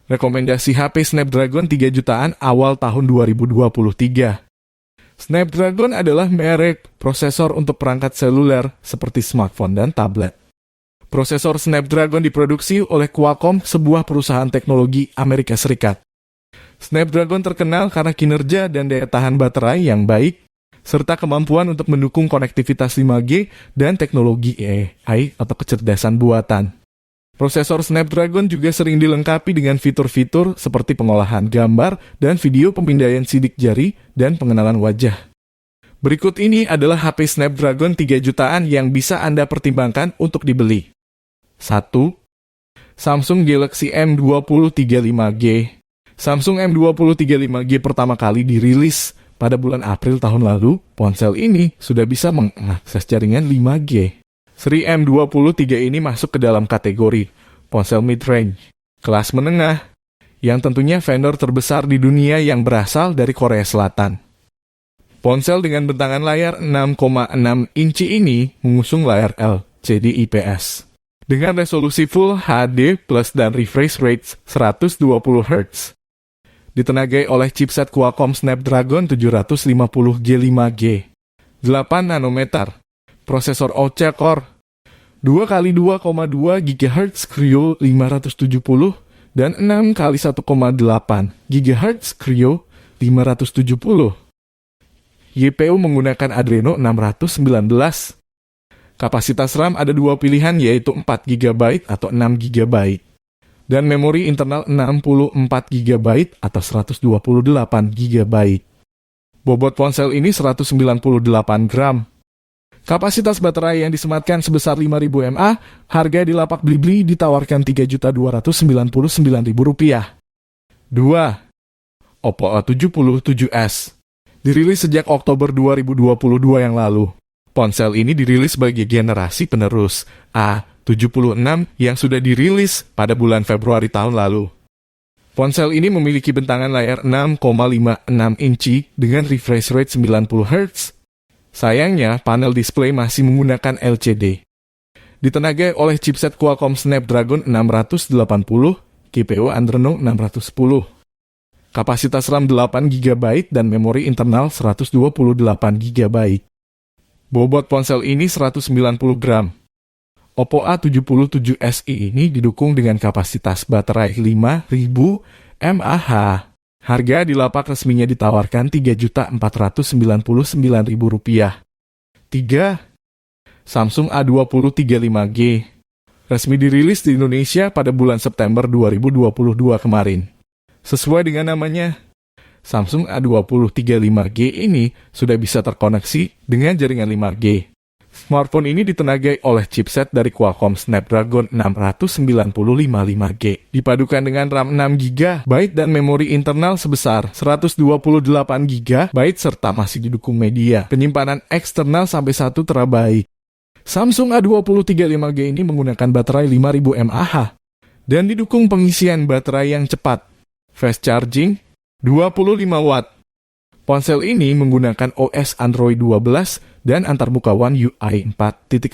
Rekomendasi HP Snapdragon 3 jutaan awal tahun 2023. Snapdragon adalah merek prosesor untuk perangkat seluler seperti smartphone dan tablet. Prosesor Snapdragon diproduksi oleh Qualcomm, sebuah perusahaan teknologi Amerika Serikat. Snapdragon terkenal karena kinerja dan daya tahan baterai yang baik, serta kemampuan untuk mendukung konektivitas 5G dan teknologi AI atau kecerdasan buatan. Prosesor Snapdragon juga sering dilengkapi dengan fitur-fitur seperti pengolahan gambar dan video, pemindaian sidik jari, dan pengenalan wajah. Berikut ini adalah HP Snapdragon 3 jutaan yang bisa Anda pertimbangkan untuk dibeli. 1. Samsung Galaxy M20 35G. Samsung M20 35G pertama kali dirilis pada bulan April tahun lalu. Ponsel ini sudah bisa mengakses jaringan 5G. Seri M23 ini masuk ke dalam kategori ponsel mid-range, kelas menengah, yang tentunya vendor terbesar di dunia yang berasal dari Korea Selatan. Ponsel dengan bentangan layar 6,6 inci ini mengusung layar LCD IPS. Dengan resolusi Full HD Plus dan refresh rate 120 Hz. Ditenagai oleh chipset Qualcomm Snapdragon 750G 5G, 8 nanometer. Prosesor octa-core 2x2,2 GHz Kryo 570 dan 6x1,8 GHz Kryo 570. YPU menggunakan Adreno 619. Kapasitas RAM ada dua pilihan, yaitu 4 GB atau 6 GB. Dan memori internal 64 GB atau 128 GB. Bobot ponsel ini 198 gram. Kapasitas baterai yang disematkan sebesar 5.000 mAh, harga di lapak Blibli ditawarkan Rp3.299.000. 2. Oppo A77s. Dirilis sejak Oktober 2022 yang lalu. Ponsel ini dirilis sebagai generasi penerus A76 yang sudah dirilis pada bulan Februari tahun lalu. Ponsel ini memiliki bentangan layar 6,56 inci dengan refresh rate 90 Hz. Sayangnya, panel display masih menggunakan LCD. Ditenagai oleh chipset Qualcomm Snapdragon 680, GPU Adreno 610. Kapasitas RAM 8 GB dan memori internal 128 GB. Bobot ponsel ini 190 gram. Oppo A77 SE ini didukung dengan kapasitas baterai 5.000 mAh. Harga di lapak resminya ditawarkan Rp3.499.000. 3. Samsung A20 35G. Resmi dirilis di Indonesia pada bulan September 2022 kemarin. Sesuai dengan namanya, Samsung A20 35G ini sudah bisa terkoneksi dengan jaringan 5G. Smartphone ini ditenagai oleh chipset dari Qualcomm Snapdragon 695 5G, dipadukan dengan RAM 6 GB dan memori internal sebesar 128 GB serta masih didukung media penyimpanan eksternal sampai 1 TB. Samsung A20 35G ini menggunakan baterai 5.000 mAh dan didukung pengisian baterai yang cepat, fast charging, 25 Watt. Ponsel ini menggunakan OS Android 12 dan antarmuka One UI 4.1.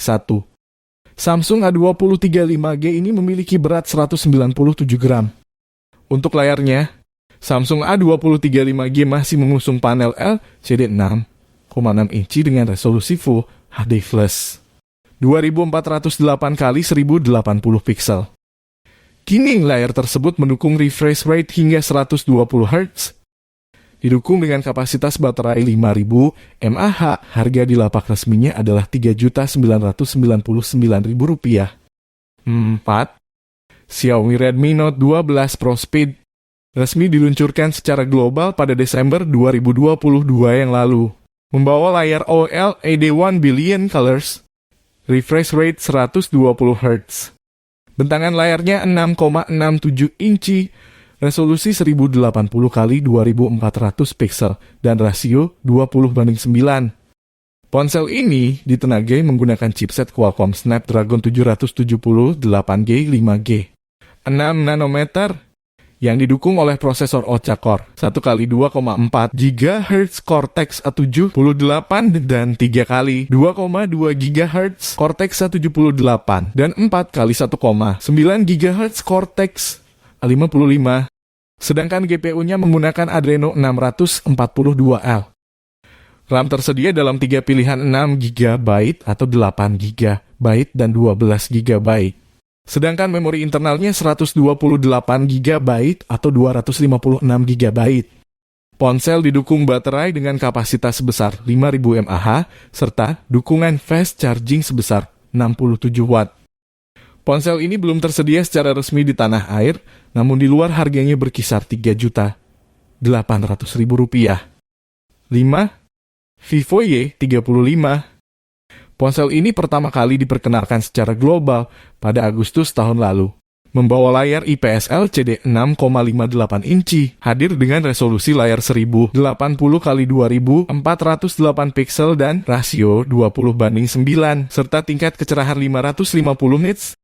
Samsung A20 35G ini memiliki berat 197 gram. Untuk layarnya, Samsung A20 35G masih mengusung panel LCD 6,6 inci dengan resolusi Full HD Plus 2408x1080 pixel. Kini layar tersebut mendukung refresh rate hingga 120 Hz. Didukung dengan kapasitas baterai 5.000 mAh, harga di lapak resminya adalah Rp3.999.000. 4. Xiaomi Redmi Note 12 Pro Speed. Resmi diluncurkan secara global pada Desember 2022 yang lalu. Membawa layar OLED 1 billion colors, refresh rate 120 Hz. Bentangan layarnya 6,67 inci, resolusi 1080x2400 pixel, dan rasio 20:9. Ponsel ini ditenagai menggunakan chipset Qualcomm Snapdragon 778G 5G, 6 nanometer, yang didukung oleh prosesor octa-core 1x2,4 GHz Cortex A78 dan 3x2,2 GHz Cortex A78 dan 4x1,9 GHz Cortex 55, sedangkan GPU-nya menggunakan Adreno 642L. RAM tersedia dalam 3 pilihan 6 GB atau 8 GB dan 12 GB. Sedangkan memori internalnya 128 GB atau 256 GB. Ponsel didukung baterai dengan kapasitas sebesar 5000 mAh serta dukungan fast charging sebesar 67 Watt. Ponsel ini belum tersedia secara resmi di tanah air, namun di luar harganya berkisar Rp3.800.000. 5. Vivo Y35. Ponsel ini pertama kali diperkenalkan secara global pada Agustus tahun lalu. Membawa layar IPS LCD 6,58 inci, hadir dengan resolusi layar 1080x2408 pixel dan rasio 20:9, serta tingkat kecerahan 550 nits.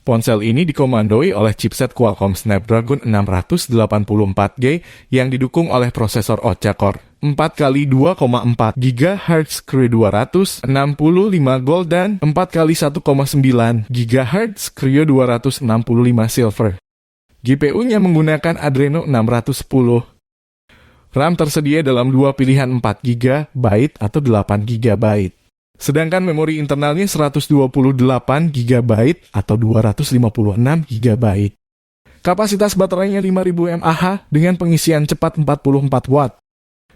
Ponsel ini dikomandoi oleh chipset Qualcomm Snapdragon 684G yang didukung oleh prosesor octa-core 4x2,4 GHz Creo 265 Gold dan 4x1,9 GHz Creo 265 Silver. GPU-nya menggunakan Adreno 610. RAM tersedia dalam 2 pilihan 4 GB atau 8 GB. Sedangkan memori internalnya 128 GB atau 256 GB. Kapasitas baterainya 5000 mAh dengan pengisian cepat 44 Watt.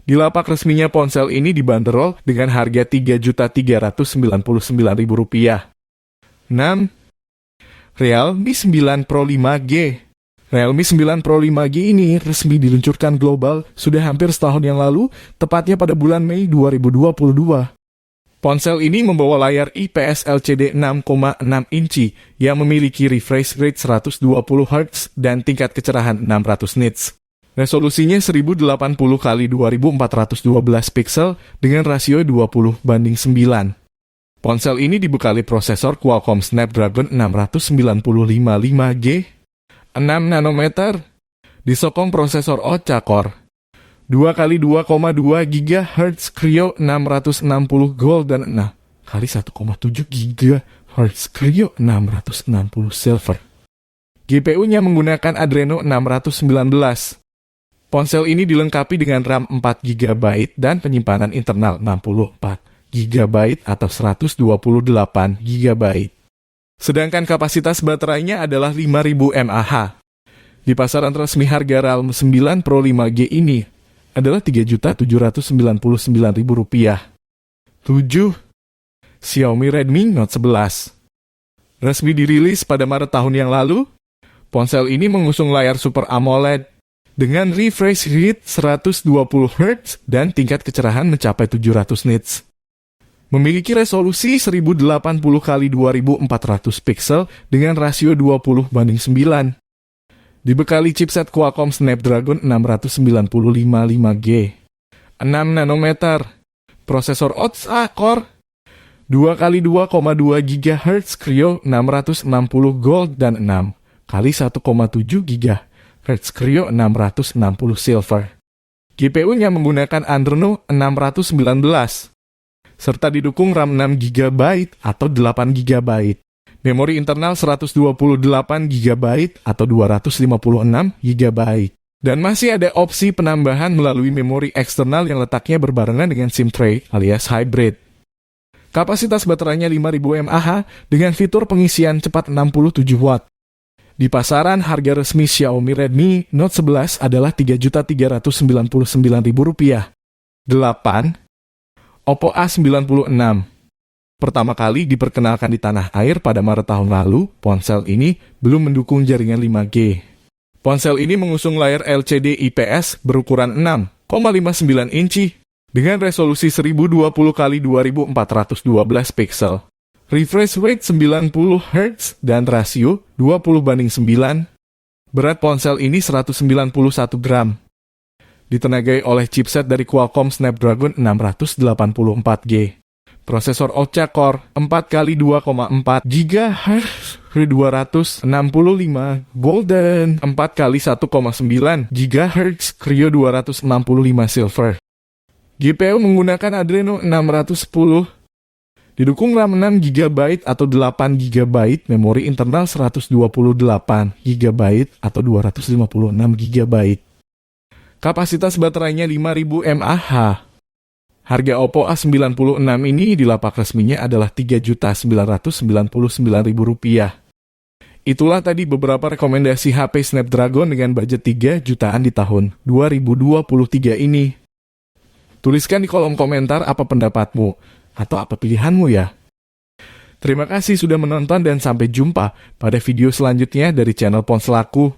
Di lapak resminya ponsel ini dibanderol dengan harga Rp3.399.000. 6. Realme 9 Pro 5G. Realme 9 Pro 5G ini resmi diluncurkan global sudah hampir setahun yang lalu, tepatnya pada bulan Mei 2022. Ponsel ini membawa layar IPS LCD 6,6 inci yang memiliki refresh rate 120 Hz dan tingkat kecerahan 600 nits. Resolusinya 1080x2412 pixel dengan rasio 20:9. Ponsel ini dibekali prosesor Qualcomm Snapdragon 695 5G, 6 nanometer, disokong prosesor octa-core, 2x2,2 GHz Creo 660 Gold dan 6x1,7 GHz Creo 660 Silver. GPU-nya menggunakan Adreno 619. Ponsel ini dilengkapi dengan RAM 4 GB dan penyimpanan internal 64 GB atau 128 GB. Sedangkan kapasitas baterainya adalah 5000 mAh. Di pasaran resmi harga Realme 9 Pro 5G ini adalah Rp3.799.000. 7. Xiaomi Redmi Note 11. Resmi dirilis pada Maret tahun yang lalu, ponsel ini mengusung layar Super AMOLED dengan refresh rate 120 Hz dan tingkat kecerahan mencapai 700 nits. Memiliki resolusi 1080x2400 pixel dengan rasio 20:9. Dibekali chipset Qualcomm Snapdragon 695 5G, 6 nanometer, prosesor octa-core, 2x2,2 GHz Creo 660 Gold dan 6x1,7 GHz Creo 660 Silver. GPU-nya menggunakan Adreno 619, serta didukung RAM 6 GB atau 8 GB. Memori internal 128 GB atau 256 GB. Dan masih ada opsi penambahan melalui memori eksternal yang letaknya berbarengan dengan SIM tray alias hybrid. Kapasitas baterainya 5000 mAh dengan fitur pengisian cepat 67 Watt. Di pasaran, harga resmi Xiaomi Redmi Note 11 adalah Rp3.399.000. 8. Oppo A96. Pertama kali diperkenalkan di tanah air pada Maret tahun lalu, ponsel ini belum mendukung jaringan 5G. Ponsel ini mengusung layar LCD IPS berukuran 6,59 inci dengan resolusi 1020x2412 pixel. Refresh rate 90 Hz dan rasio 20:9. Berat ponsel ini 191 gram. Ditenagai oleh chipset dari Qualcomm Snapdragon 684G. Prosesor octa-core 4x2,4 GHz 265 Gold dan 4x1,9 GHz Creo 265 Silver. GPU menggunakan Adreno 610. Didukung RAM 6 GB atau 8 GB, memori internal 128 GB atau 256 GB. Kapasitas baterainya 5000 mAh. Harga Oppo A96 ini di lapak resminya adalah Rp3.999.000. Itulah tadi beberapa rekomendasi HP Snapdragon dengan budget 3 jutaan di tahun 2023 ini. Tuliskan di kolom komentar apa pendapatmu atau apa pilihanmu ya. Terima kasih sudah menonton dan sampai jumpa pada video selanjutnya dari channel Ponsel Aku.